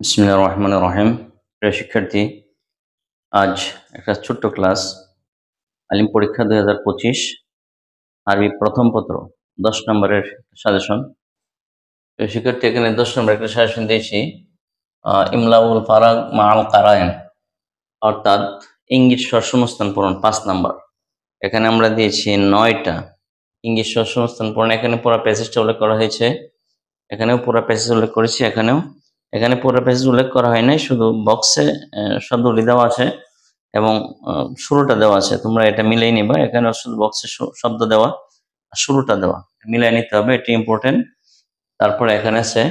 বিসমিল্লাহির রহমানির রহিম। প্রিয় শিক্ষার্থী, আজ একটা ছোট্ট ক্লাস আলিম পরীক্ষা 2025 আরবি প্রথম পত্র 10 নম্বরের সাজেশন। প্রিয় শিক্ষার্থী, এখানে 10 নম্বর একটা সাজেশন দিয়েছি, ইমলাউল ফারাগ মাআল কারায়েন, অর্থাৎ ইঙ্গিত স্বরশূন্যস্থান পূরণ 5 নম্বর। এখানে আমরা দিয়েছি 9টা ইঙ্গিত স্বরশূন্যস্থান পূরণ। এখানে পুরো প্যাসেজটা উল্লেখ করা হয়েছে, এখানেও পুরো প্যাসেজ উল্লেখ করেছি, এখানে পুরো প্যাসেজ উল্লেখ করা হয় নাই, শুধু বক্সে শব্দগুলি দেওয়া আছে এবং শুরুটা দেওয়া আছে। তোমরা এটা মিলিয়ে নিবা, এখানে শুধু বক্সে শব্দ দেওয়া আর শুরুটা দেওয়া, মিলিয়ে নিতে হবে, এটি ইম্পর্টেন্ট। তারপরে এখানে আছে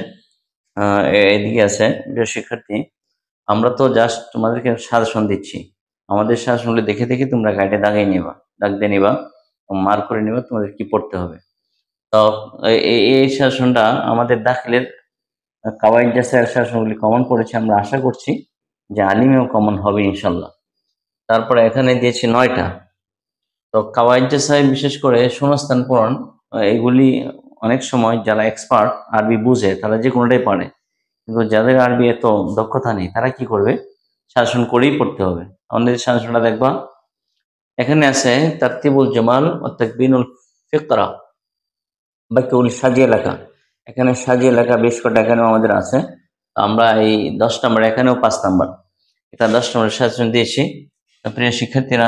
এদিকে আছে, প্রিয় শিক্ষার্থী, আমরা তো জাস্ট তোমাদেরকে সাজেশন দিচ্ছি, আমাদের সাজেশনগুলি দেখে দেখে তোমরা গাইডে দাগ দিয়ে নিবা এবং মার্ক করে নিবা তোমাদের কি পড়তে হবে। তো এই সাজেশনটা আমাদের দাখিলের কাওয়াইদ জাসায়ের সাজেশনগুলি কমন পড়েছে, আমরা আশা করছি যে আলিমেও কমন হবে ইনশাল্লাহ। তারপরে এখানে দিয়েছি 9টা। তো কাওয়াইদ জাসায় বিশেষ করে শূন্যস্থান পূরণ, এগুলি অনেক সময় যারা এক্সপার্ট আরবি বুঝে তারা যে কোনোটাই পারে, কিন্তু যাদের আরবি এত দক্ষতা নেই তারা কি করবে, শাসন করেই পড়তে হবে। আমাদের শাসনটা দেখবা, এখানে আছে তারতিবুল জামাল ও তাকবিনুল ফিকরা, বাক্যগুলি সাজিয়ে লেখা। এখানে সাজিয়ে লেখা বেশ কটা এখানেও আমাদের আছে। আমরা এই 10 নম্বর, এখানেও 5 নম্বর, এটা 10 নম্বরের সাজেশন দিয়েছি। প্রিয় শিক্ষার্থীরা,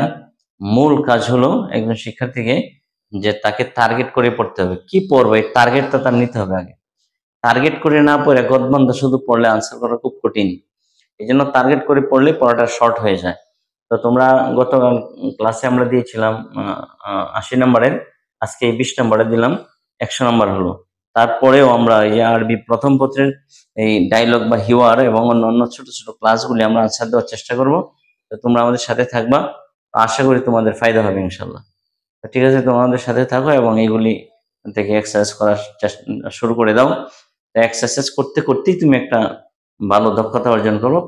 মূল কাজ হলো একজন শিক্ষার্থীকে যে তাকে টার্গেট করে পড়তে হবে, কি পড়বে টার্গেটটা তার নিতে হবে আগে। টার্গেট করে না পড়ে গদবন্ধ শুধু পড়লে আনসার করা খুব কঠিন, এই জন্য টার্গেট করে পড়লে পড়াটা শর্ট হয়ে যায়। তো তোমরা গত ক্লাসে আমরা দিয়েছিলাম 80 নম্বরের, আজকে এই 20 নম্বরে দিলাম, 100 নম্বর হলো। তারপরেও আমরা এই আরবি প্রথম পত্রের এই ডায়লগ বা হিওয়ার এবং অন্য ছোট ছোট ক্লাসগুলি আমরা আনসার দেওয়ার চেষ্টা করব। তো তোমরা আমাদের সাথে থাকবা, আশা করি তোমাদের ফায়দা হবে ইনশাল্লাহ। তো ঠিক আছে, তোমাদের সাথে থাকো এবং এইগুলি থেকে এক্সারসাইজ করার শুরু করে দাও। এক্সারসাইজ করতে করতেই তুমি একটা ভালো দক্ষতা অর্জন করবো।